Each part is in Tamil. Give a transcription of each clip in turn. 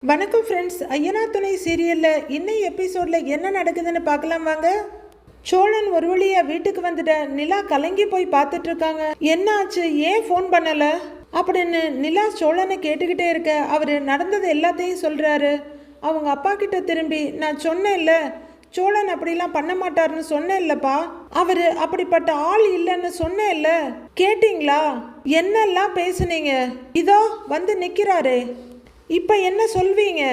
வணக்கம் ஃப்ரெண்ட்ஸ், ஐயனார் துணை சீரியலில் இன்னைய எபிசோடில் என்ன நடக்குதுன்னு பார்க்கலாம் வாங்க. சோழன் ஒரு வழியாக வீட்டுக்கு வந்துட்ட நிலா கலங்கி போய் பார்த்துட்டு இருக்காங்க. என்ன ஆச்சு, ஏன் ஃபோன் பண்ணலை அப்படின்னு நிலா சோழனை கேட்டுக்கிட்டே இருக்க. அவர் நடந்தது எல்லாத்தையும் சொல்கிறாரு. அவங்க அப்பா கிட்ட திரும்பி, நான் சொன்னேன்ல சோழன் அப்படிலாம் பண்ண மாட்டாருன்னு சொன்னேன் இல்லப்பா, அவரு அப்படிப்பட்ட ஆள் இல்லைன்னு சொன்னேன்ல, கேட்டிங்களா? என்னெல்லாம் பேசுனீங்க, இதோ வந்து நிற்கிறாரே, இப்போ என்ன சொல்வீங்க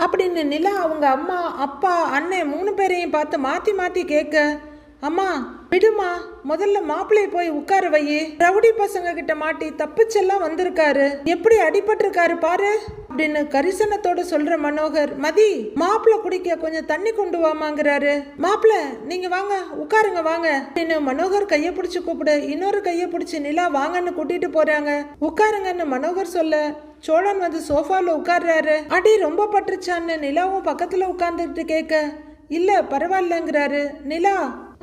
அப்படின்னு நிலா அவங்க அம்மா அப்பா அண்ணன் 3 பேரையும் பார்த்து மாற்றி மாற்றி கேட்க, அம்மா விடுமா, முதல்ல மாப்பிள்ளையை போய் உட்கார வை, ரவுடி பசங்க கிட்ட மாட்டி தப்பிச்செல்லாம் வந்திருக்காரு, எப்படி அடிபட்டிருக்காரு பாரு அப்படின்னு கரிசனத்தோட சொல்ற மனோகர், மதி மாப்பிள்ளை குடிக்க கொஞ்சம் தண்ணி கொண்டு வாமாங்கிறாரு. மாப்பிள்ளை நீங்க வாங்க உட்காருங்க வாங்க அப்படின்னு மனோகர் கையை பிடிச்சு கூப்பிடு, இன்னொரு கையை பிடிச்சு நிலா வாங்கன்னு கூட்டிட்டு போறாங்க. உட்காருங்கன்னு மனோகர் சொல்ல சோழன் வந்து சோஃபால உட்கார்றாரு. அடி ரொம்ப பட்டுருச்சான்னு நிலாவும் பக்கத்துல உட்கார்ந்துட்டு கேட்க, இல்ல பரவாயில்லங்கிறாரு. நிலா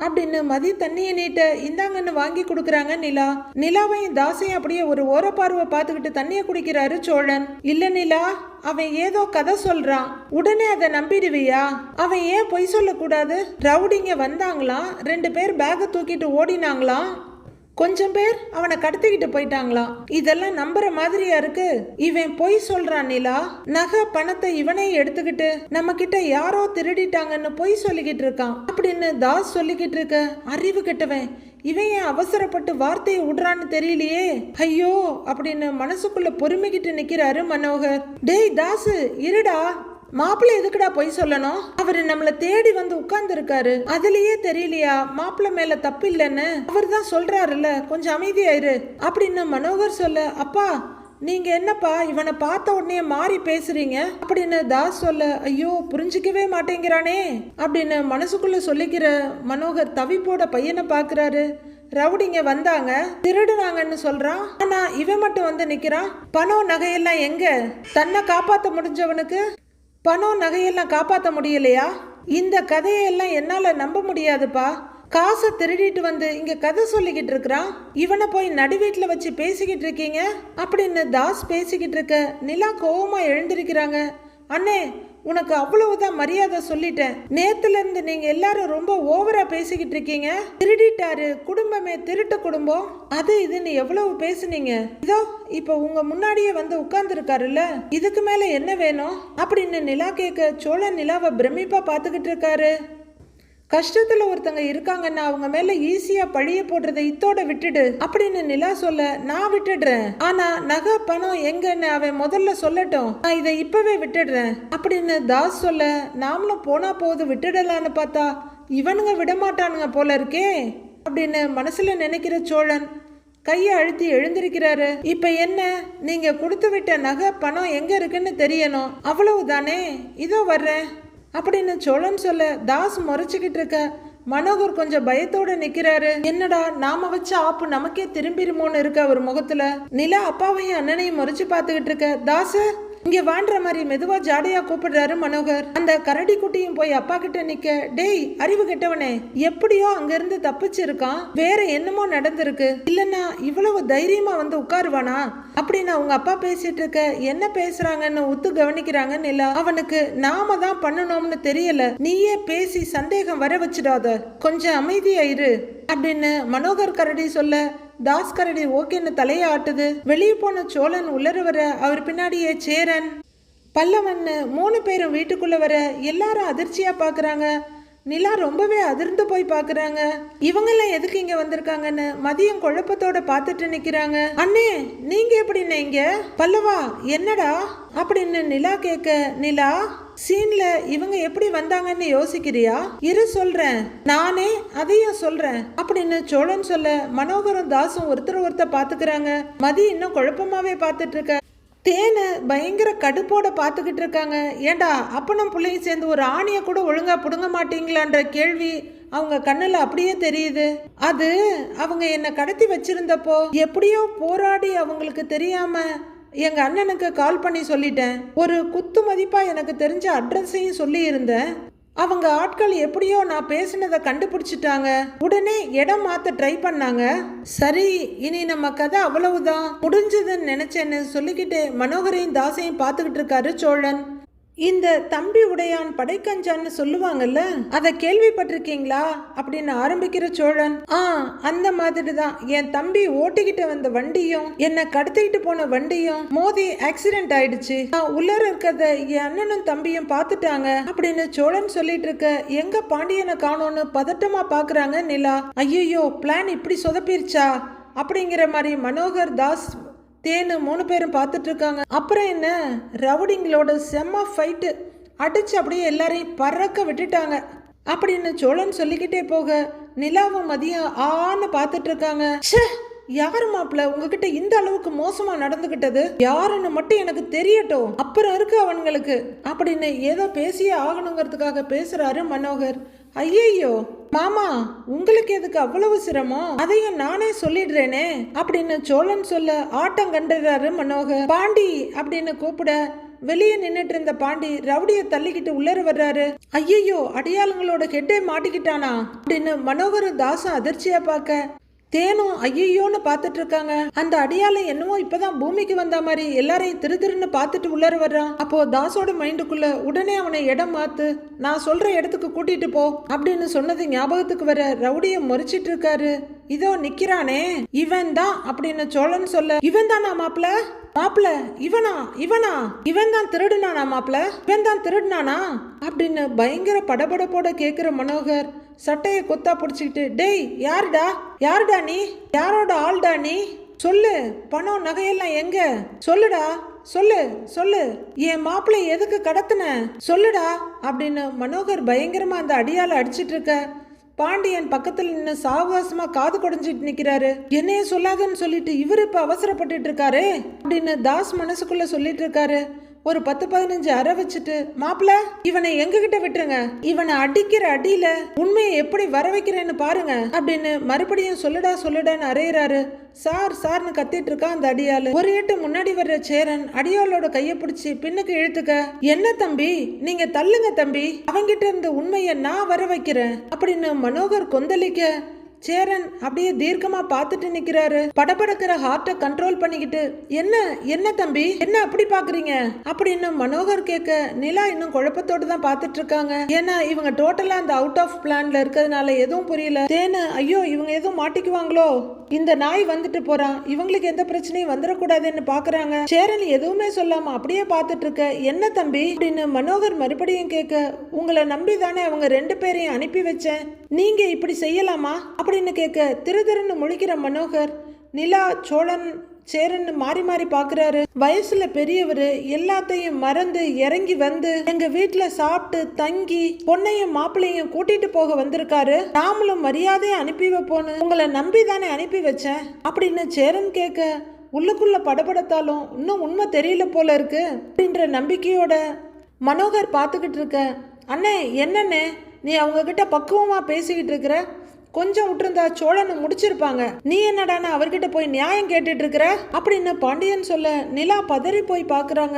அப்படின்னு மதி தண்ணியை நீட்ட இந்தாங்கன்னு வாங்கி கொடுக்குறாங்க நிலா. நிலாவையும் தாசையும் அப்படியே ஒரு ஓரப்பார்வை பார்த்துக்கிட்டு தண்ணியை குடிக்கிறாரு சோழன். இல்ல நிலா, அவன் ஏதோ கதை சொல்றான், உடனே அதை நம்பிடுவியா? அவன் ஏன் பொய் சொல்லக்கூடாது? ரவுடிங்க வந்தாங்களாம், 2 பேர் பேக்கை தூக்கிட்டு ஓடினாங்களாம், கொஞ்சம் பேர் அவனை கடத்திக்கிட்டு போயிட்டாங்களாம். இதெல்லாம் நம்புற மாதிரியா இருக்கு? இவன் பொய் சொல்றான் நிலா. நகை பணத்தை இவனே எடுத்துக்கிட்டு நம்ம கிட்ட யாரோ திருடிட்டாங்கன்னு பொய் சொல்லிக்கிட்டு இருக்கான் அப்படின்னு தாஸ் சொல்லிக்கிட்டு இருக்க. அறிவு கெட்டவன், இவன் ஏன் அவசரப்பட்டு வார்த்தையை விடுறான்னு தெரியலையே, ஐயோ அப்படின்னு மனசுக்குள்ள பொறுமைக்கிட்டு நிக்கிறாரு மனோகர். டேய் தாசு இருடா, மாப்பிள்ளை எதுக்குடா பொய் சொல்லணும்? அவரு நம்மள தேடி வந்து உட்கார்ந்து இருக்காரு, அதுலயே தெரியலையா மாப்பிள்ளை மேல தப்பு இல்லைன்னு? அவர் தான் சொல்றாருல்ல, கொஞ்சம் அமைதியாயிரு அப்படின்னு மனோகர் சொல்ல, அப்பா நீங்க என்னப்பா இவனை பார்த்த உடனே மாறி பேசுறீங்க அப்படின்னு தாஸ் சொல்ல, ஐயோ புரிஞ்சிக்கவே மாட்டேங்கிறானே அப்படின்னு மனசுக்குள்ள சொல்லிக்கிற மனோகர் தவிப்போட பையனை பாக்குறாரு. ரவுடிங்க வந்தாங்க, திருடுனாங்கன்னு சொல்றான், ஆனா இவன் மட்டும் வந்து நிக்கிறான். பணம் நகையெல்லாம் எங்க? தன்னை காப்பாத்த முடிஞ்சவனுக்கு பணம் நகையெல்லாம் காப்பாற்ற முடியலையா? இந்த கதையெல்லாம் என்னால நம்ப முடியாதுப்பா. காசை திருடிட்டு வந்து இங்க கதை சொல்லிக்கிட்டு இருக்கிறான், இவனை போய் நடு வீட்டுல வச்சு பேசிக்கிட்டு இருக்கீங்க அப்படின்னு தாஸ் பேசிக்கிட்டு இருக்க. நிலா கோவமா எழுந்திருக்கிறாங்க. அண்ணே உனக்கு அவ்வளவுதான் மரியாதை சொல்லிட்டேன், நேத்துல இருந்து நீங்க எல்லாரும் ரொம்ப ஓவரா பேசிக்கிட்டு இருக்கீங்க. திருடிட்டாரு, குடும்பமே திருட்டு குடும்பம், அது இதுன்னு எவ்வளவு பேசுனீங்க. இதோ இப்ப உங்க முன்னாடியே வந்து உட்கார்ந்து இருக்காருல்ல, இதுக்கு மேல என்ன வேணும் அப்படின்னு நிலா கேட்க சோழன் நிலாவை பிரமிப்பா பாத்துக்கிட்டு இருக்காரு. கஷ்டத்துல ஒருத்தங்க இருக்காங்கன்னா அவங்க மேல ஈஸியா பழிய போடுறதை இத்தோட விட்டுடு அப்படின்னு நிலா சொல்ல, நான் விட்டுடுறேன், ஆனா நகை பணம் எங்கன்னு அவன் முதல்ல சொல்லட்டும், நான் இதை இப்பவே விட்டுடுறேன் அப்படின்னு தாஸ் சொல்ல, நாமளும் போனா போது விட்டுடலான்னு பார்த்தா இவனுங்க விடமாட்டானுங்க போல இருக்கே அப்படின்னு மனசுல நினைக்கிற சோழன் கையை அழுத்தி எழுந்திருக்கிறாரு. இப்ப என்ன, நீங்க கொடுத்து விட்ட நகை பணம் எங்க இருக்குன்னு தெரியணும், அவ்வளவுதானே, இதோ வர்றேன் அப்படின்னு சோழன் சொல்ல தாஸ் முறைச்சுக்கிட்டு இருக்க. மனோகர் கொஞ்சம் பயத்தோட நிக்கிறாரு. என்னடா நாம வச்ச ஆப்பு நமக்கே திரும்பிடுமோன்னு இருக்க அவர் முகத்துல. நிலா அப்பாவையும் அண்ணனையும் முறைச்சு பார்த்துக்கிட்டு இருக்க. தாசு இங்க வாண்டுற மாதிரி மெதுவா ஜாடையா கூப்பிடுறாரு மனோகர். அந்த கரடி குட்டியும் போய் அப்பா கிட்ட நிக்க, டேய் அறிவு கெட்டவனே, எப்படியோ அங்க இருந்து தப்பிச்சிருக்கான், வேற என்னமோ நடந்திருக்கு, இல்லன்னா இவ்வளவு தைரியமா வந்து உட்காருவானா அப்படின்னு அவங்க அப்பா பேசிட்டு இருக்க. என்ன பேசுறாங்கன்னு உத்து கவனிக்கிறாங்க நிலா. அவனுக்கு நாம தான் பண்ணணும்னு தெரியல, நீயே பேசி சந்தேகம் வர வச்சிடாத, கொஞ்சம் அமைதியாயிரு அப்படின்னு மனோகர் கரடி சொல்ல தாஸ் கரடி ஓகேன்னு தலையை ஆட்டுது. வெளியே போன சோழன் உள்ளர வர அவர் பின்னாடியே சேரன் பல்லவன் 3 பேரும் வீட்டுக்குள்ள வர எல்லாரும் அதிர்ச்சியா பாக்குறாங்க. நிலா ரொம்பவே அதிர்ந்து போய் பாக்குறாங்க. இவங்கெல்லாம் எதுக்கு இங்க வந்திருக்காங்கன்னு மதியம் குழப்பத்தோட பார்த்துட்டு நிக்கிறாங்க. அண்ணே நீங்க எப்படின்னு இங்க? பல்லவா என்னடா அப்படின்னு நிலா கேட்க, நிலா சீன்ல இவங்க எப்படி வந்தாங்கன்னு யோசிக்கிறியா? இரு சொல்றேன், நானே அதையும் சொல்றேன் அப்படின்னு சோழன் சொல்ல மனோகரும் தாசும் ஒருத்தர் பாத்துக்கிறாங்க. மதி இன்னும் குழப்பமாவே பார்த்துட்டு இருக்க. தேனை பயங்கர கடுப்போட பார்த்துக்கிட்டு இருக்காங்க. ஏண்டா அப்பனும் பிள்ளையும் சேர்ந்து ஒரு ஆணியை கூட ஒழுங்கா புடுங்க மாட்டீங்களான்ற கேள்வி அவங்க கண்ணுல அப்படியே தெரியுது. அது அவங்க என்னை கடத்தி வச்சிருந்தப்போ எப்படியோ போராடி அவங்களுக்கு தெரியாம எங்க அண்ணனுக்கு கால் பண்ணி சொல்லிட்டேன், ஒரு குத்து மதிப்பா எனக்கு தெரிஞ்ச அட்ரஸையும் சொல்லி இருந்தேன், அவங்க ஆட்கள் எப்படியோ நான் பேசினதை கண்டுபிடிச்சிட்டாங்க. உடனே இடம் மாத்த ட்ரை பண்ணாங்க. சரி, இனி நம்ம கதை அவ்வளவுதான் முடிஞ்சதுன்னு நினைச்சேன்னு சொல்லிக்கிட்டு மனோகரையும் தாசையும் பார்த்துக்கிட்டு இருக்காரு சோழன். இந்த தம்பி உடையான் படைக்கஞ்சான்னு சொல்லுவாங்கல்ல, அதை கேள்விப்பட்டிருக்கீங்களா அப்படின்னு ஆரம்பிக்கிற சோழன். அந்த மாதிரி தான் என் தம்பி ஓட்டிக்கிட்டு வந்த வண்டியும் என்னை கடத்திக்கிட்டு போன வண்டியும் மோதி ஆக்சிடென்ட் ஆயிடுச்சு. உள்ளர இருக்கிறத என் அண்ணனும் தம்பியும் பார்த்துட்டாங்க அப்படின்னு சோழன் சொல்லிட்டு இருக்க, எங்க பாண்டியனை காணோன்னு பதட்டமா பாக்குறாங்க நிலா. ஐயோ, பிளான் இப்படி சொதப்பிருச்சா அப்படிங்கிற மாதிரி மனோகர், தாஸ், தேனு 3 பேரும் பார்த்துட்டு இருக்காங்க. அப்புறம் என்ன, ரவுடிங்களோட செம்ம ஃபைட்டு அடிச்சு அப்படியே எல்லாரையும் பறக்க விட்டுட்டாங்க அப்படின்னு சோழன் சொல்லிக்கிட்டே போக நிலாவும் மதியம் ஆன்னு பார்த்துட்டு இருக்காங்க. யாரு மாப்பிள்ள உங்ககிட்ட இந்த அளவுக்கு மோசமா நடந்துகிட்டது யாருன்னு மட்டும் எனக்கு தெரியட்டும், அப்புறம் இருக்கு அவனுங்களுக்கு அப்படின்னு ஏதோ பேசியே ஆகணுங்கிறதுக்காக பேசுறாரு மனோகர். ஐயோ மாமா, உங்களுக்கு எதுக்கு அவ்வளவு சிரமம், அதையும் நானே சொல்லிடுறேனே அப்படின்னு சோழன் சொல்ல ஆட்டம் கண்டுறாரு மனோகர். பாண்டி அப்படின்னு கூப்பிட வெளியே நின்னுட்டு இருந்த பாண்டி ரவுடிய தள்ளிக்கிட்டு உள்ளர வர்றாரு. ஐயோ, அடியாளுங்களோட ஹெட்டே மாட்டிக்கிட்டானா அப்படின்னு மனோகரும் தாசும் அதிர்ச்சியா பார்க்க தேனும் ஐயோன்னு பார்த்துட்டு இருக்காங்க. அந்த அடியாளம் என்னவோ இப்பதான் பூமிக்கு வந்த மாதிரி எல்லாரையும் திருன்னு பார்த்துட்டு உள்ளர வர்றான். அப்போ தாசோட மைண்டுக்குள்ள உடனே அவனை இடம் மாத்து, நான் சொல்ற இடத்துக்கு கூட்டிட்டு போ அப்படின்னு சொன்னது ஞாபகத்துக்கு வர ரவுடிய முறைச்சிட்டு இருக்காரு. இதோ நிக்கிறானே இவன் தான் அப்படின்னு சோழன் சொல்ல, இவன் தானா மாப்பிள மாப்பிள இவன் தான் திருடுனானா மாப்பிள, இவன் தான் திருடுனானா அப்படின்னு பயங்கர படபடப்போட கேக்குற மனோகர் சட்டையை கொத்தா பிடிச்சிக்கிட்டு, டேய் யாருடா நீ, யாரோட ஆள்டா நீ, சொல்லு, பணம் நகையெல்லாம் எங்க, சொல்லுடா, சொல்லு என் மாப்பிள்ளை எதுக்கு கடத்தின சொல்லுடா அப்படின்னு மனோகர் பயங்கரமா அந்த அடியால அடிச்சிட்டு இருக்க பாண்டியன் பக்கத்துல நின்று சாவகாசமா காது கொடைஞ்சிட்டு நிக்கிறாரு. என்னைய சொல்லாதன்னு சொல்லிட்டு இவரு இப்ப அவசரப்பட்டு இருக்காரு அப்படின்னு தாஸ் மனசுக்குள்ள சொல்லிட்டு இருக்காரு. ஒரு 10-15 அறை வச்சுட்டு, மாப்பிள்ள இவனை எங்ககிட்ட விட்டுருங்க, இவனை அடிக்கிற அடியில உண்மையை எப்படி வர வைக்கிறேன்னு பாருங்க அப்படின்னு மறுபடியும் சொல்லுடான்னு அறையிறாரு. சார்னு கத்திட்டு இருக்கான் அந்த அடியாளு. ஒரு எட்டு முன்னாடி வர்ற சேரன் அடியாளோட கைய பிடிச்சி பின்னுக்கு இழுத்துக்க, என்ன தம்பி நீங்க தள்ளுங்க தம்பி, அவங்கிட்ட இருந்த உண்மையை நான் வர வைக்கிறேன் அப்படின்னு மனோகர் கொந்தளிக்க சேரன் அப்படியே தீர்க்கமா பார்த்துட்டு நிக்கிறாரு. படபடக்கிற ஹார்ட்டை கண்ட்ரோல் பண்ணிக்கிட்டு, என்ன தம்பி என்ன அப்படி பாக்குறீங்க அப்படின்னு மனோகர் கேட்க நிலா இன்னும் குழப்பத்தோடு தான் பார்த்துட்டு இருக்காங்க. ஏன்னா இவங்க டோட்டலா அந்த அவுட் ஆஃப் பிளான்ல இருக்கிறதுனால எதுவும் புரியல. தேனு ஐயோ இவங்க எதுவும் மாட்டிக்குவாங்களோ, இந்த நாய் வந்துட்டு போறான், இவங்களுக்கு எந்த பிரச்சனையும் வந்துடக்கூடாதுன்னு பாக்குறாங்க. சேரன் எதுவுமே சொல்லாம அப்படியே பார்த்துட்டு இருக்க, என்ன தம்பி அப்படின்னு மனோகர் மறுபடியும் கேட்க, உங்களை நம்பி தானே அவங்க 2 பேரையும் அனுப்பி வச்சேன், நீங்க இப்படி செய்யலாமா அப்படின்னு கேட்க திருன்னு முழிக்கிற மனோகர் நிலா, சோழன், சேரன் மாறி மாறி பாக்குறாரு. வயசுல பெரியவரு எல்லாத்தையும் மறந்து இறங்கி வந்து எங்க வீட்டுல சாப்பிட்டு தங்கி பொண்ணையும் மாப்பிள்ளையும் கூட்டிட்டு போக வந்திருக்காரு, நாமளும் மரியாதையை அனுப்பி வைப்போன்னு உங்களை நம்பி தானே அனுப்பி வச்சேன் அப்படின்னு சேரன் கேட்க உள்ளுக்குள்ள படபடத்தாலும் இன்னும் உண்மை தெரியல போல இருக்கு அப்படின்ற நம்பிக்கையோட மனோகர் பார்த்துக்கிட்டு இருக்க. அண்ணே என்னண்ணே நீ அவங்க கிட்ட பக்குவமா பேசிக்கிட்டு இருக்கிற, கொஞ்சம் விட்டுருந்தா சோழனை முடிச்சிருப்பாங்க, நீ என்னடானா அவர்கிட்ட போய் நியாயம் கேட்டுட்டு இருக்கிற அப்படின்னு பாண்டியன் சொல்ல நிலா பதறி போய் பாக்குறாங்க.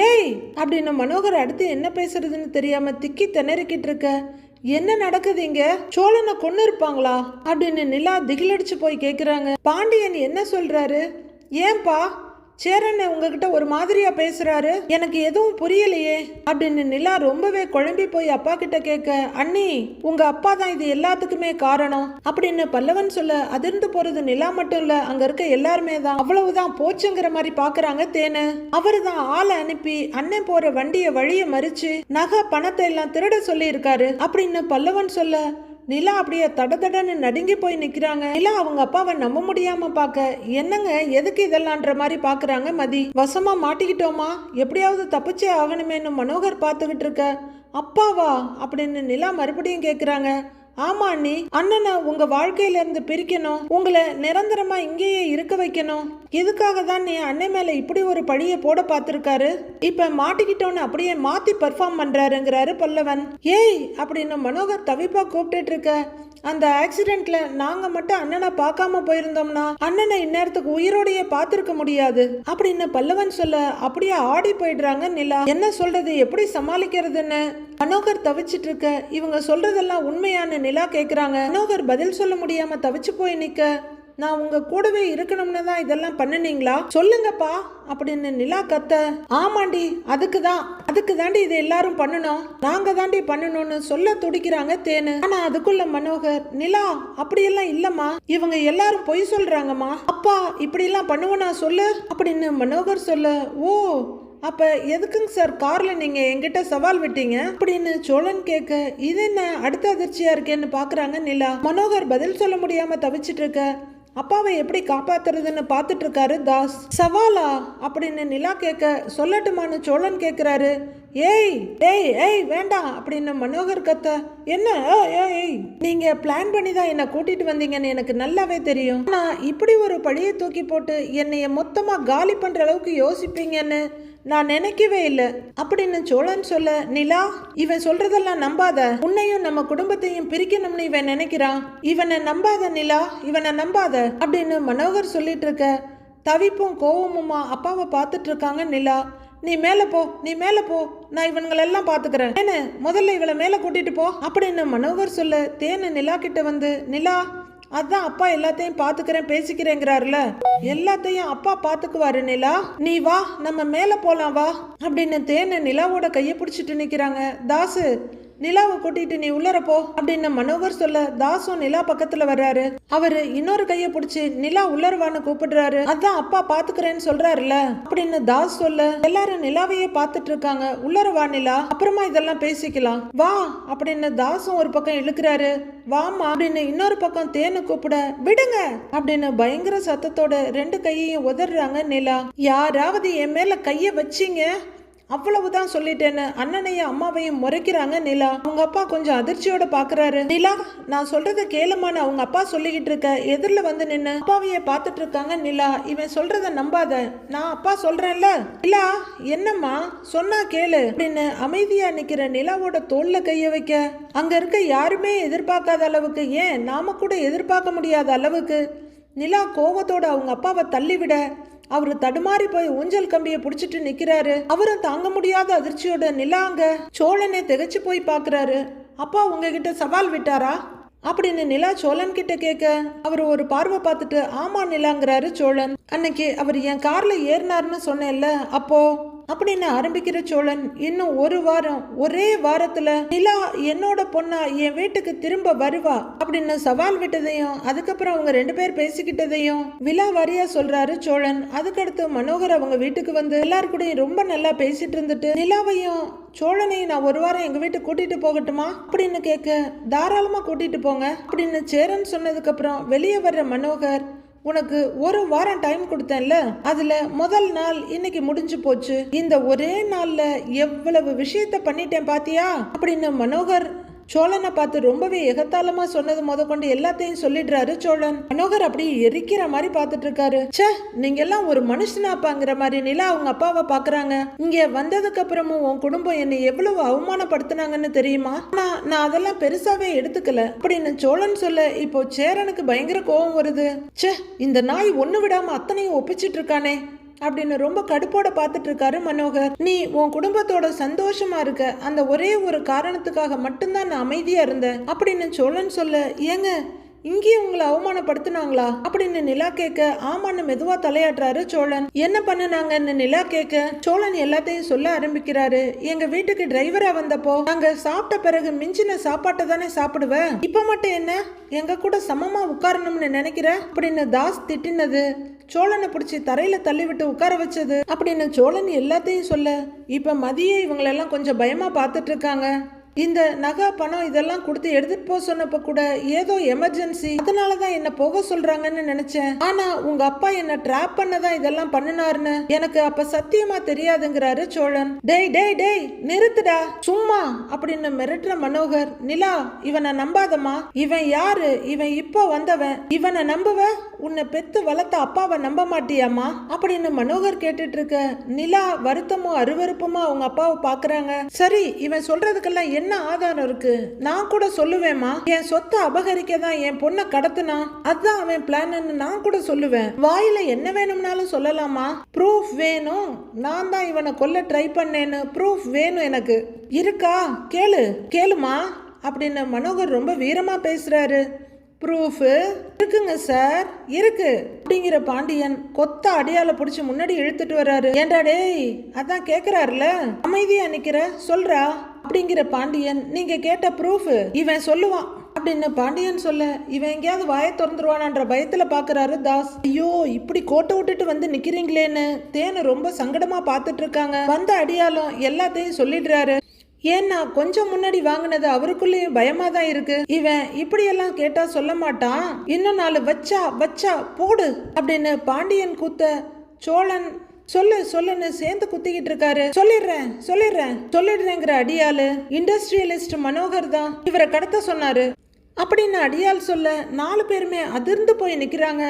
ஏய் அப்படின்னு மனோகர் அடுத்து என்ன பேசுறதுன்னு தெரியாம திக்கி திணறிக்கிட்டு இருக்க. என்ன நடக்குது இங்க, சோழனை கொன்னு இருப்பாங்களா அப்படின்னு நிலா திகிலடிச்சு போய் கேக்குறாங்க. பாண்டியன் என்ன சொல்றாரு, ஏன்பா சேரன் உங்ககிட்ட ஒரு மாதிரியா பேசுறாரு, எனக்கு எதுவும் புரியலையே அப்படின்னு நிலா ரொம்பவே குழம்பி போய் அப்பா கிட்ட கேட்க, அண்ணி உங்க அப்பா தான் இது எல்லாத்துக்குமே காரணம் அப்படின்னு பல்லவன் சொல்ல அதிர்ந்து போறது நிலா மட்டும் இல்ல அங்க இருக்க எல்லாருமே தான். அவ்வளவுதான் போச்சுங்கிற மாதிரி பாக்குறாங்க தேனு. அவரு தான் ஆளை அனுப்பி அண்ணன் போற வண்டிய வழிய மறிச்சு நகை பணத்தை எல்லாம் திருட சொல்லி இருக்காரு அப்படின்னு பல்லவன் சொல்ல நிலா அப்படியே தடன்னு நடுங்கி போய் நிக்கிறாங்க. நிலா அவங்க அப்பாவை நம்ப முடியாம பாக்க, என்னங்க எதுக்கு இதெல்லாம்ன்ற மாதிரி பாக்குறாங்க. மதி வசமா மாட்டிக்கிட்டோமா, எப்படியாவது தப்பிச்சே ஆகணுமேனு மனோகர் பார்த்துக்கிட்டு இருக்க. அப்பாவா அப்படின்னு நிலா மறுபடியும் கேக்குறாங்க. ஆமா அண்ணி, அண்ணனை உங்க வாழ்க்கையில இருந்து பிரிக்கணும், உங்களை நிரந்தரமா இங்கேயே இருக்க வைக்கணும், இதுக்காக தான் நீ அண்ணன் மேல இப்படி ஒரு பழிய போட பார்த்திருக்காரு, இப்ப மாட்டிக்கிட்டோன்னு அப்படியே மாத்தி பெர்ஃபார்ம் பண்றாருங்கிறாரு பல்லவன். ஏய் அப்படின்னு மனோகர் தவிப்பா கூப்பிட்டு இருக்க. அந்த ஆக்சிடென்ட்ல நாங்க மட்டும் அண்ணனை பார்க்காம போயிருந்தோம்னா அண்ணனை இந்நேரத்துக்கு உயிரோடையே பார்த்திருக்க முடியாது அப்படின்னு பல்லவன் சொல்ல அப்படியே ஆடி போயிடுறாங்க நிலா. என்ன சொல்றது, எப்படி சமாளிக்கிறதுன்னு மனோகர் தவிச்சிட்டு இருக்க இவங்க சொல்றதெல்லாம் உண்மையான நிலா கேக்குறாங்க. மனோகர் பதில் சொல்ல முடியாம தவிச்சு போய் நிக்க, நான் உங்க கூடவே இருக்கணும்னு தான் இதெல்லாம் பண்ணுனீங்களா, சொல்லுங்கப்பா அப்படின்னு நிலா கத்த. ஆமாண்டி, அதுக்கு தாண்டி இதை எல்லாரும் பண்ணணும், நாங்க தாண்டி பண்ணணும்னு சொல்ல துடிக்கிறாங்க தேனு. ஆனா அதுக்குள்ள மனோகர், நிலா அப்படியெல்லாம் இல்லம்மா, இவங்க எல்லாரும் பொய் சொல்றாங்கம்மா, அப்பா இப்படி எல்லாம் பண்ணுவனா சொல்லு அப்படின்னு மனோகர் சொல்ல. ஓ, அப்ப எதுக்குங்க சார் கார்ல நீங்க என்கிட்ட சவால் விட்டீங்க அப்படின்னு சோழன் கேட்க, இது என்ன அடுத்த அதிர்ச்சியா இருக்கேன்னு பாக்குறாங்க நிலா. மனோகர் பதில் சொல்ல முடியாம தவிச்சிட்டு இருக்க, அப்பாவை எப்படி காப்பாத்துறதுன்னு பார்த்துட்டு இருக்காரு தாஸ். சவாலா அப்படின்னு நிலா கேட்க, சொல்லட்டுமான்னு சோழன் கேட்கிறாரு. ஏய் ஏய் ஏய் வேண்டாம் அப்படின்னு மனோகர் கத்த. என்ன ஏய், நீங்க பிளான் பண்ணி தான் என்னை கூட்டிட்டு வந்தீங்கன்னு எனக்கு நல்லாவே தெரியும். நான் இப்படி ஒரு பழியை தூக்கி போட்டு என்னைய மொத்தமா காலி பண்ற அளவுக்கு யோசிப்பீங்கன்னு நான் நினைக்கவே இல்லை அப்படின்னு சோழன் சொல்ல. நிலா, இவன் சொல்றதெல்லாம் நம்பாத, உன்னையும் நம்ம குடும்பத்தையும் பிரிக்கணும்னு இவன் நினைக்கிறான், இவனை நம்பாத நிலா, இவனை நம்பாத அப்படின்னு மனோகர் சொல்லிட்டு இருக்க. தவிப்பும் கோவமுமா அப்பாவை பார்த்துட்டு இருக்காங்க நிலா. நீ மேல போ, நான் இவங்களெல்லாம் பாத்துக்கிறேன், தேனு முதல்ல இவளை மேல கூட்டிட்டு போ அப்படின்னு மனோகர் சொல்ல. தேனு நிலா கிட்ட வந்து, நிலா அதான் அப்பா எல்லாத்தையும் பாத்துக்கிறேன் பேசிக்கிறேங்கிறாருல, எல்லாத்தையும் அப்பா பாத்துக்குவாரு நிலா, நீ வா நம்ம மேல போலாம் வா அப்படின்னு தேனு நிலாவோட கையை பிடிச்சிட்டு நிக்கிறாங்க. தாசு, நிலாவை கூட்டிட்டு நீ உள்ளர போ அப்படின்னு மனோகர் சொல்ல. தாசும் நிலா பக்கத்துல வர்றாரு. அவரு இன்னொரு கையை பிடிச்சி நிலா உள்ளரவான்னு கூப்பிடுறாரு. அதான் அப்பா பாத்துக்கிறேன்னு சொல்றாருல அப்படின்னு தாஸ் சொல்ல. எல்லாரும் நிலாவையே பாத்துட்டு இருக்காங்க. உள்ளரவா நிலா, அப்புறமா இதெல்லாம் பேசிக்கலாம் வா அப்படின்னு தாசும் ஒரு பக்கம் இழுக்கிறாரு. வாமா அப்படின்னு இன்னொரு பக்கம் தேனு கூப்பிட. விடுங்க அப்படின்னு பயங்கர சத்தத்தோட ரெண்டு கையையும் உதறாங்க நிலா. யாராவது என் மேல கைய வச்சீங்க அவ்வளவுதான் சொல்லிட்டேன்னு அண்ணனையும் அம்மாவையும் முறைக்கிறாங்க நிலா. அவங்க அப்பா கொஞ்சம் அதிர்ச்சியோட பாக்குறாரு. நிலா, நான் சொல்றத கேளுமான்னு அவங்க அப்பா சொல்லிக்கிட்டு இருக்க எதிரில வந்து நின்னு அப்பாவைய பாத்துட்டு இருக்காங்க நிலா. இவன் சொல்றத நம்பாத, நான் அப்பா சொல்றேன்ல. நிலா, என்னம்மா சொன்னா கேளு அப்படின்னு அமைதியா நிக்கிற நிலாவோட தோல்ல கைய வைக்க, அங்க இருக்க யாருமே எதிர்பார்க்காத அளவுக்கு, ஏன் நாம கூட எதிர்பார்க்க முடியாத அளவுக்கு நிலா கோவத்தோட அவங்க அப்பாவை தள்ளிவிட, அவரு தடுமாறி போய் ஊஞ்சல் கம்பியை புடிச்சிட்டு நிக்கிறாரு. அவரும் தாங்க முடியாத அதிர்ச்சியோட நிலாங்க சோழனே திகைச்சு போய் பாக்குறாரு. அப்பா உங்ககிட்ட சவால் விட்டாரா அப்படின்னு நிலா சோழன் கிட்ட கேட்க, அவர் ஒரு பார்வை பார்த்துட்டு ஆமா நிலாங்கிறாரு சோழன். அன்னைக்கு அவர் என் கார்ல ஏறினார்னு சொன்னேன்ல அப்போ அப்படின்னு ஆரம்பிக்கிற சோழன். இன்னும் ஒரு வாரம், ஒரே வாரத்துல நிலா என்னோட பொண்ணா என் வீட்டுக்கு திரும்ப வருவா அப்படின்னு சவால் விட்டதையும் அதுக்கப்புறம் அவங்க ரெண்டு பேர் பேசிக்கிட்டதையும் விழா வாரியா சொல்றாரு சோழன். அதுக்கடுத்து மனோகர் அவங்க வீட்டுக்கு வந்து எல்லாரு கூடயும் ரொம்ப நல்லா பேசிட்டு இருந்துட்டு, நிலாவையும் சோழனையும் நான் ஒரு வாரம் எங்க வீட்டுக்கு கூட்டிட்டு போகட்டுமா அப்படின்னு கேட்க, தாராளமா கூட்டிட்டு போங்க அப்படின்னு சேரன் சொன்னதுக்கு அப்புறம் வெளியே வர்ற மனோகர், உனக்கு ஒரு வாரம் டைம் கொடுத்தேன்ல, அதுல முதல் நாள் இன்னைக்கு முடிஞ்சு போச்சு, இந்த ஒரே நாள்ல எவ்வளவு விஷயத்த பண்ணிட்டேன் பாத்தியா அப்படின்னு மனோகர் சோழனை பார்த்து ரொம்பவே எகத்தாளமா சொன்னது முத கொண்டு எல்லாத்தையும் சொல்லிடுறாரு சோழன். மனோகர் அப்படியே எரிக்கிற மாதிரி பார்த்துட்டு இருக்காரு. ச்சே, நீங்க எல்லாம் ஒரு மனுஷனாப்பாங்கிற மாதிரி நிலா அவங்க அப்பாவை பாக்குறாங்க. இங்க வந்ததுக்கு அப்புறமும் உன் குடும்பம் என்னை எவ்வளவு அவமானப்படுத்தினாங்கன்னு தெரியுமா, நான் அதெல்லாம் பெருசாவே எடுத்துக்கல அப்படின்னு சோழன் சொல்ல. இப்போ சேரனுக்கு பயங்கர கோபம் வருது. ச்சே, இந்த நாய் ஒண்ணு விடாம அத்தனையும் ஒப்பிச்சிட்டு இருக்கானே அப்படின்னு ரொம்ப கடுப்போட பார்த்துட்டு இருக்காரு மனோகர். நீ உன் குடும்பத்தோட சந்தோஷமா இருக்க அந்த ஒரே ஒரு காரணத்துக்காக மட்டும்தான் நான் அமைதியா இருந்தேன் அப்படின்னு சோழன் சொல்ல. ஏங்க, இங்கேயும் உங்களை அவமானப்படுத்தினாங்களா அப்படின்னு நிலா கேட்க, ஆமான்னு மெதுவா தலையாட்டுறாரு சோழன். என்ன பண்ணுனாங்கன்னு நிலா கேட்க, சோழன் எல்லாத்தையும் சொல்ல ஆரம்பிக்கிறாரு. எங்க வீட்டுக்கு டிரைவரா வந்தப்போ நாங்க சாப்பிட்ட பிறகு மிஞ்சின சாப்பாட்டை தானே சாப்பிடுவேன், இப்ப மட்டும் என்ன எங்க கூட சமமா உட்காரணும்னு நினைக்கிற அப்படின்னு தாஸ் திட்டினது, சோழனை பிடிச்சி தரையில தள்ளி விட்டு உட்கார வச்சது அப்படின்னு சோழன் எல்லாத்தையும் சொல்ல. இப்ப மதியே இவங்களெல்லாம் கொஞ்சம் பயமா பார்த்துட்டு இருக்காங்க. இந்த நகை பணம் இதெல்லாம் கொடுத்து எடுத்துட்டு போக சொன்னப்ப கூட ஏதோ எமர்ஜென்சி, அதனாலதான் என்ன போக சொல்றாங்கன்னு நினைச்சேன். ஆனா உங்க அப்பா என்ன ட்ராப் பண்ணதான் இதெல்லாம் பண்ணினாருன்னு எனக்கு அப்ப சத்தியமா தெரியாதுங்கிறாரு சோழன். டேய் டேய் டேய் நிறுத்துடா சும்மா அப்படின்னு மிரட்டுற மனோகர். நிலா, இவனை நம்பாதமா, இவன் யாரு, இவன் இப்போ வந்தவன், இவனை நம்புவ, உன்னை பெத்து வளர்த்த அப்பாவை நம்ப மாட்டியாமா அப்படின்னு மனோகர் கேட்டுட்டு இருக்க. நிலா வருத்தமும் அருவருப்புமா அவங்க அப்பாவை பாக்குறாங்க. சரி, இவன் சொல்றதுக்கெல்லாம் என்ன என்ன ஆதாரம் இருக்கு? நான் கூட சொல்லுவேம்மா, என் சொத்தை அபகரிக்க தான் என் பொண்ணை கடத்தினா, அதான் அவன் பிளான்னு நான் கூட சொல்லுவேன். வாயில என்ன வேணும்னாலும் சொல்லலாமா? ப்ரூஃப் வேணும். நான் தான் இவனை கொல்ல ட்ரை பண்ணேன்னு ப்ரூஃப் வேணும் எனக்கு. இருக்கா? கேளுமா அப்படின்னு மனோகர் ரொம்ப வீரமா பேசுறாரு. ப்ரூஃப் இருக்குங்க சார், இருக்கு அப்படிங்கிற பாண்டியன் கொத்த அடியால பிடிச்சி முன்னாடி இழுத்துட்டு வர்றாரு. ஏண்டா டேய், அதான் கேக்குறாருல, அமைதியா நிக்கிற, சொல்றா அப்படிங்கிற பாண்டியன். நீங்க கேட்ட ப்ரூஃப் இவன் சொல்லுவான் அப்படின்னு பாண்டியன் சொல்ல, இவன் எங்கேயாவது வாயை திறந்துருவானான்ற பயத்துல பாக்குறாரு தாஸ். ஐயோ, இப்படி கோட்டை விட்டுட்டு வந்து நிக்கிறீங்களேன்னு தேனு ரொம்ப சங்கடமா பாத்துட்டு இருக்காங்க. வந்த அடியாலும் எல்லாத்தையும் சொல்லிடுறாரு. ஏன்னா கொஞ்சம் முன்னாடி வாங்கினது அவருக்குள்ளேயும் பயமா தான் இருக்கு. இவன் இப்படியெல்லாம் கேட்டா சொல்ல மாட்டான். இன்னும் 4 வச்சா போடு அப்படின்னு பாண்டியன் கூத்த சோழன் சொல்லுன்னு சேர்ந்து குத்திக்கிட்டு இருக்காரு. சொல்லிடுறேங்கிற அடியாளு இண்டஸ்ட்ரியலிஸ்ட் மனோகர் தான் இவரை கடத்த சொன்னாரு அப்படின்னு அடியாள் சொல்ல 4 பேருமே அதிர்ந்து போய் நிக்கிறாங்க.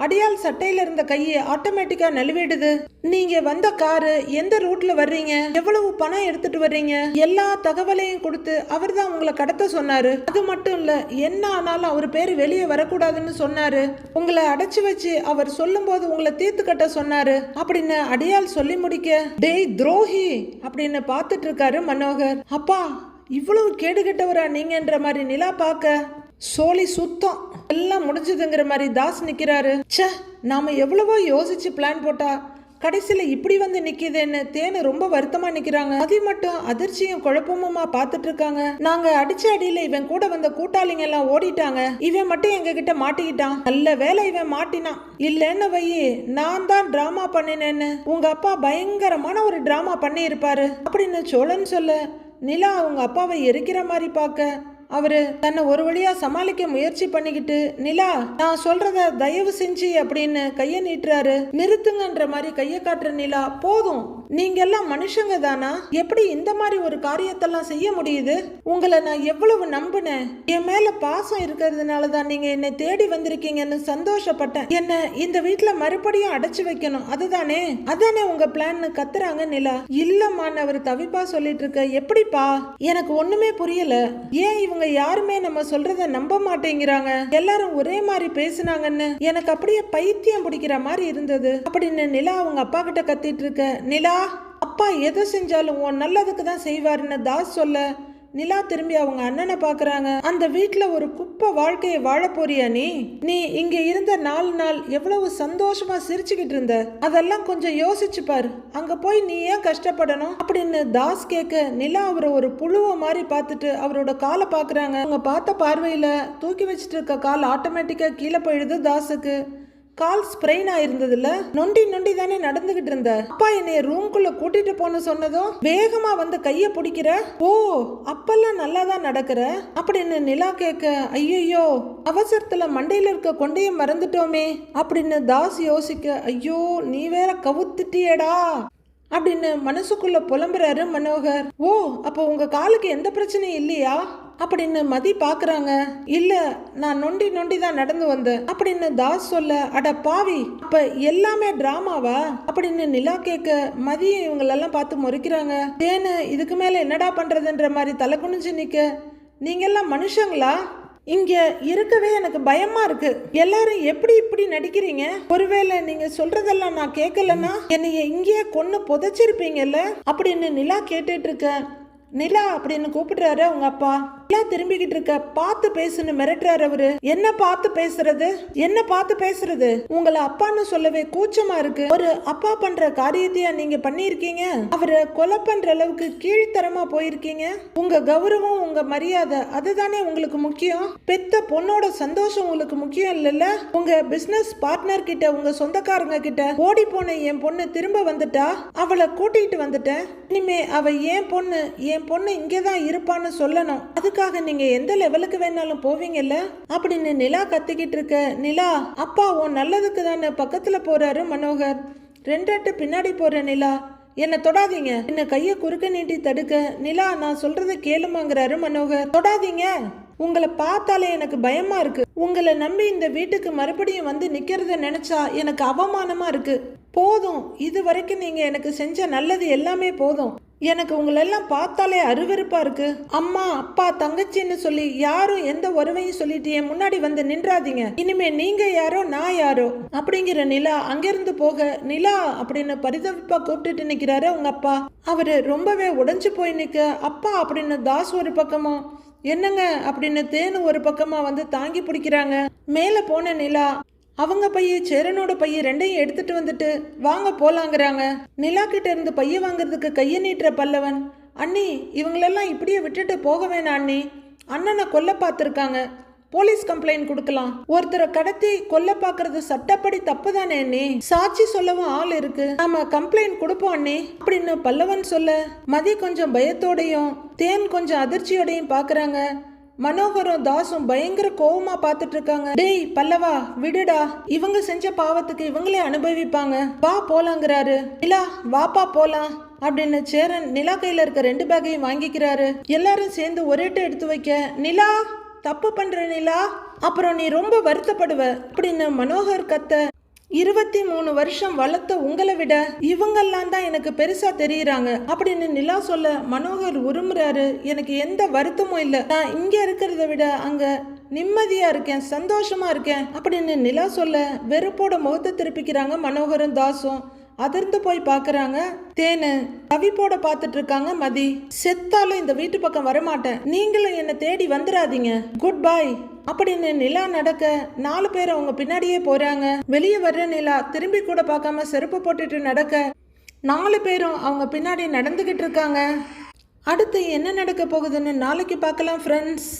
அடியால் சட்டையில இருந்த கையை ஆட்டோமேட்டிக்கா நழுவிடுது. நீங்க வந்த காரு எந்த ரூட்ல வர்றீங்க, எவ்வளவு பணம் எடுத்துட்டு வர்றீங்க, எல்லா தகவலையும் கொடுத்து அவர் தான் உங்களை கடத்த சொன்னாரு. அது மட்டும் இல்ல, என்ன ஆனாலும் அவர் பேரு வெளியே வரக்கூடாதுன்னு சொன்னாரு. உங்களை அடைச்சு வச்சு அவர் சொல்லும் போது உங்களை தீர்த்து கட்ட சொன்னாரு அப்படின்னு அடியால் சொல்லி முடிக்க, டேய் துரோகி அப்படின்னு பார்த்துட்டு இருக்காரு மனோகர். அப்பா, இவ்வளவு கேடு கெட்டவரா நீங்கன்ற மாதிரி நிலா பார்க்க சோழி சுத்தம் எல்லாம் முடிஞ்சதுங்கிற மாதிரி தாஸ் நிக்கிறாரு. ச்சே, நாம எவ்வளவோ யோசிச்சு பிளான் போட்டா கடைசியில இப்படி வந்து நிக்குதுன்னு தேனு ரொம்ப வருத்தமா நிக்கிறாங்க. அது மட்டும் அதிர்ச்சியும் குழப்பமுமா பாத்துட்டு இருக்காங்க. நாங்க அடிச்ச அடியில இவன் கூட வந்த கூட்டாளிங்க எல்லாம் ஓடிட்டாங்க. இவன் மட்டும் எங்க கிட்ட மாட்டிக்கிட்டான். நல்ல வேலை இவன் மாட்டினான். இல்லன்னு வையே, நான் தான் டிராமா பண்ணினேன்னு உங்க அப்பா பயங்கரமான ஒரு டிராமா பண்ணி இருப்பாரு அப்படின்னு சோழன் சொல்ல, நிலா அவங்க அப்பாவை எரிக்கிற மாதிரி பார்க்க அவரு தன்னை ஒரு வழியா சமாளிக்க முயற்சி பண்ணிக்கிட்டு, நிலா நான் சொல்றத தயவு செஞ்சு அப்படின்னு கைய நீட்டுறாரு. நிறுத்துங்கன்ற மாதிரி கைய காட்டுற நிலா, போதும், நீங்க எல்லாம் மனுஷங்க தானா? எப்படி இந்த மாதிரி ஒரு காரியத்தெல்லாம் செய்ய முடியுது? உங்களை நான் எவ்வளவு நம்பினேன். என் மேல பாசம் இருக்கிறதுனாலதான் நீங்க என்னை தேடி வந்திருக்கீங்கன்னு சந்தோஷப்பட்டேன். என்ன இந்த வீட்டுல மறுபடியும் அடைச்சு வைக்கணும், அதானே உங்க பிளான் கத்துறாங்க நிலா. இல்லம்மான்னு அவர் தவிப்பா சொல்லிட்டு இருக்க. எப்படிப்பா? எனக்கு ஒண்ணுமே புரியல. ஏன் இவங்க யாருமே நம்ம சொல்றத நம்ப மாட்டேங்கிறாங்க? எல்லாரும் ஒரே மாதிரி பேசுனாங்கன்னு எனக்கு அப்படியே பைத்தியம் பிடிக்கிற மாதிரி இருந்தது அப்படின்னு நிலா அவங்க அப்பா கிட்ட கத்திட்டு இருக்க. நிலா, அப்பா எதை செஞ்சாலும் உன் நல்லதுக்கு தான் செய்வாருன்னு தாஸ் சொல்ல, நிலா திரும்பி அவங்க அண்ணனை பாக்குறாங்க. அந்த வீட்டுல ஒரு குப்பை வாழ்க்கையை வாழ போறியா நீ இங்க இருந்த 4 நாள் எவ்வளவு சந்தோஷமா சிரிச்சுக்கிட்டு இருந்த, அதெல்லாம் கொஞ்சம் யோசிச்சு பாரு. அங்க போய் நீ ஏன் கஷ்டப்படணும் அப்படின்னு தாஸ் கேட்க, நிலா அவரை ஒரு புழுவ மாதிரி பார்த்துட்டு அவரோட காலை பாக்குறாங்க. அவங்க பார்த்த பார்வையில தூக்கி வச்சுட்டு இருக்க கால் ஆட்டோமேட்டிக்கா கீழே போயிடுது. தாஸுக்கு கால் ஸ்ப்ரெயின் ஆயிருந்ததுல, நொண்டி தானே நடந்துகிட்டு இருந்த. அப்பா என்னைய ரூம்குள்ள கூட்டிட்டு போன சொன்னதும் வேகமா வந்து கைய பிடிக்கிற. ஓ, அப்பெல்லாம் நல்லா தான் நடக்கிற அப்படின்னு நிலா கேட்க, ஐயோ அவசரத்துல மண்டையில இருக்க கொண்டைய மறந்துட்டோமே அப்படின்னு தாஸ் யோசிக்க, ஐயோ நீ வேற கவுத்துட்டியடா அப்படின்னு மனசுக்குள்ள புலம்புறாரு மனோகர். ஓ, அப்போ உங்க காலுக்கு எந்த பிரச்சனையும் இல்லையா அப்படின்னு மதி பாக்குறாங்க. இல்ல, நான் நொண்டி தான் நடந்து வந்தேன் அப்படின்னு தாஸ் சொல்ல, அட பாவி, அப்ப எல்லாமே டிராமாவா அப்படின்னு நிலா கேட்க, மதியை இவங்களெல்லாம் பார்த்து முறைக்கிறாங்க. தேனு இதுக்கு மேல என்னடா பண்றதுன்ற மாதிரி தலை குனிஞ்சு நிக்க, நீங்க எல்லாம் மனுஷங்களா? இங்க இருக்கவே எனக்கு பயமா இருக்கு. எல்லாரும் எப்படி இப்படி நடிக்கிறீங்க? ஒருவேளை நீங்க சொல்றதெல்லாம் நான் கேட்கலன்னா என்னைய இங்கேயே கொன்னு புதைச்சிருப்பீங்கல்ல அப்படின்னு நிலா கேட்டுட்டு இருக்க. நிலா அப்படின்னு கூப்பிடுறாரு அவங்க அப்பா. நிலா திரும்பிக்கிட்டு இருக்க. பார்த்து பேசுன்னு மிரட்டுறாரு அவரு. என்ன பார்த்து பேசுறது? உங்களை அப்பான்னு சொல்லவே கூச்சமா இருக்கு. ஒரு அப்பா பண்ற காரியத்தையா நீங்க பண்ணிருக்கீங்க? அவரை கொலை பண்ற அளவுக்கு கீழ்த்தரமா போயிருக்கீங்க. உங்க கௌரவம், உங்க மரியாதை அதுதானே உங்களுக்கு முக்கியம். பெத்த பொண்ணோட சந்தோஷம் உங்களுக்கு முக்கியம் இல்லைல்ல? உங்க பிசினஸ் பார்ட்னர் கிட்ட, உங்க சொந்தக்காரங்க கிட்ட ஓடி போன என் பொண்ணு திரும்ப வந்துட்டா, அவளை கூட்டிட்டு வந்துட்டேன். இனிமே அவ என் பொண்ணு இங்கேதான் இருப்பான்னு சொல்லணும். அதுக்காக நீங்க எந்த லெவலுக்கு வேணாலும் போவீங்கல்ல அப்படின்னு நிலா கத்திக்கிட்டு இருக்க. நிலா, அப்பா உன் நல்லதுக்கு தானே பக்கத்துல போறாரு மனோகர். 2 அட்டு பின்னாடி போற நிலா. என்ன தொடாதீங்க என்ன கைய குறுக்க நீட்டி தடுக்க. நிலா, நான் சொல்றதை கேளுமாங்கிறாரு மனோகர். தொடாதீங்க, உங்களை பார்த்தாலே எனக்கு பயமா இருக்கு. உங்களை நம்பி இந்த வீட்டுக்கு மறுபடியும் வந்து நிக்கிறத நினைச்சா எனக்கு அவமானமா இருக்கு. போதும், இது வரைக்கும் நீங்க எனக்கு செஞ்ச நல்லது எல்லாமே போதும். எனக்கு உங்களெல்லாம் பார்த்தாலே அருவருப்பா இருக்கு. அம்மா அப்பா தங்கச்சின்னு சொல்லி யாரும் எந்த உறவையும் சொல்லிட்டு என் முன்னாடி வந்து நின்றாதீங்க. இனிமே நீங்க யாரோ நான் யாரோ அப்படிங்கிற நிலா அங்கிருந்து போக, நிலா அப்படின்னு பரிதவிப்பா கூப்பிட்டுட்டு நிக்கிறாரு உங்க அப்பா. அவரு ரொம்பவே உடைஞ்சு போய் நிக்க, அப்பா அப்படின்னு தாஸ் ஒரு பக்கமும், என்னங்க அப்படின்னு தேனு ஒரு பக்கமா வந்து தாங்கி பிடிக்கிறாங்க. மேல போன நிலா அவங்க பைய சேரனோட பைய ரெண்டையும் எடுத்துட்டு வந்துட்டு வாங்க போலாங்கிறாங்க. நிலா கிட்ட இருந்து பைய வாங்குறதுக்கு கைய நீட்டுற பல்லவன், அண்ணி இவங்களெல்லாம் இப்படியே விட்டுட்டு போக வேணாம் அண்ணி, அண்ணனை கொல்ல பார்த்துருக்காங்க, போலீஸ் கம்ப்ளைண்ட் கொடுக்கலாம், ஒருத்தரை கடத்தி கொல்ல பாக்குறது சட்டப்படி தப்பு தானே அண்ணி, சாட்சி சொல்லவும் ஆள் இருக்கு, நாம கம்ப்ளைண்ட் கொடுப்போம் அண்ணி அப்படின்னு பல்லவன் சொல்ல, மதி கொஞ்சம் பயத்தோடையும் தேன் கொஞ்சம் அதிர்ச்சியோடையும் பாக்குறாங்க. மனோகரும் தாசும் பயங்கர கோவமா பாத்துட்டு இருக்காங்க. டேய் பல்லவா விடுடா, இவங்க செஞ்ச பாவத்துக்கு இவங்களே அனுபவிப்பாங்க, வா போலாங்கிறாரு. நிலா வாப்பா போலாம் அப்படின்னு சேரன் நிலா கையில இருக்க 2 பேக்கையும் வாங்கிக்கிறாரு. எல்லாரும் சேர்ந்து ஒரேட்டு எடுத்து வைக்க, நிலா தப்பு பண்ற நிலா, அப்புறம் நீ ரொம்ப வருத்தப்படுவ அப்படின்னு மனோகர் கத்த, 23 வருஷம் வளர்த்த உங்களை விட இவங்கெல்லாம் தான் எனக்கு பெருசா தெரியுறாங்க அப்படின்னு நிலா சொல்ல, மனோகர் உருமுறாரு. எனக்கு எந்த வருத்தமும் இல்லை, நான் இங்க இருக்கிறத விட அங்க நிம்மதியா இருக்கேன், சந்தோஷமா இருக்கேன் அப்படின்னு நிலா சொல்ல, வெறுப்போட முகத்தை திருப்பிக்கிறாங்க மனோகரும் தாசும். அதிர்ந்து போய் பாக்குறாங்க. தேனு தவிப்போட பாத்துட்டு இருக்காங்க. மதி, செத்தாலும் இந்த வீட்டு பக்கம் வரமாட்டேன், நீங்களும் என்ன தேடி வந்துடாதீங்க, குட் பை அப்படின்னு நிலா நடக்க 4 பேர் அவங்க பின்னாடியே போறாங்க. வெளியே வர்ற நிலா திரும்பி கூட பார்க்காம செருப்பு போட்டுட்டு நடக்க 4 பேரும் அவங்க பின்னாடி நடந்துகிட்டு இருக்காங்க. அடுத்து என்ன நடக்க போகுதுன்னு நாளைக்கு பார்க்கலாம் ஃப்ரெண்ட்ஸ்.